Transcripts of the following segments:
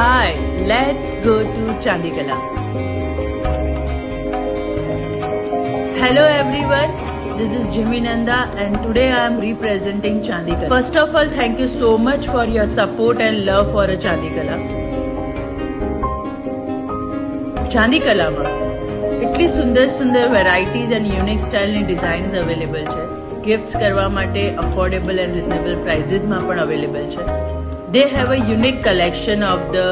Hi, let's go to Chandikala. Hello everyone, this is Jimmy Nanda and today I am representing Chandikala. First of all, thank you so much for your support and love for a Chandikala. ચાંદીકલામાં એટલી સુંદર સુંદર varieties and unique સ્ટાઇલની designs available છે. Gifts કરવા માટે affordable and reasonable પ્રાઇઝીસમાં પણ available છે. They have a unique collection of the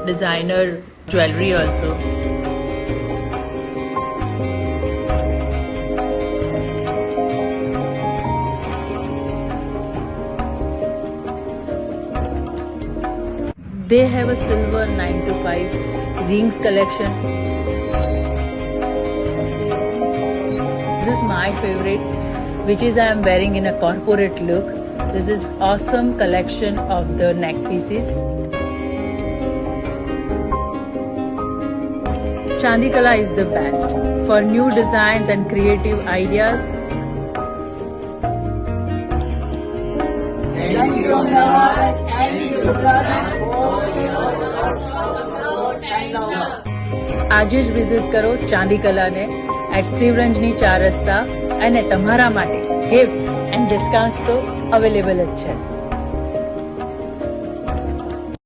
designer jewelry also. They have a silver 9 to 5 rings collection. This is my favorite, which is I am wearing in a corporate look. This is awesome collection of the neck pieces. Chandikala is the best for new designs and creative ideas. Thank you, Lord. Thank you, Lord, for your support and love. આજે જ visit કરો ચાંદીકલાને at Shivranjani 4 રસ્તા અને તમારા માટે gifts and discounts તો available જ છે.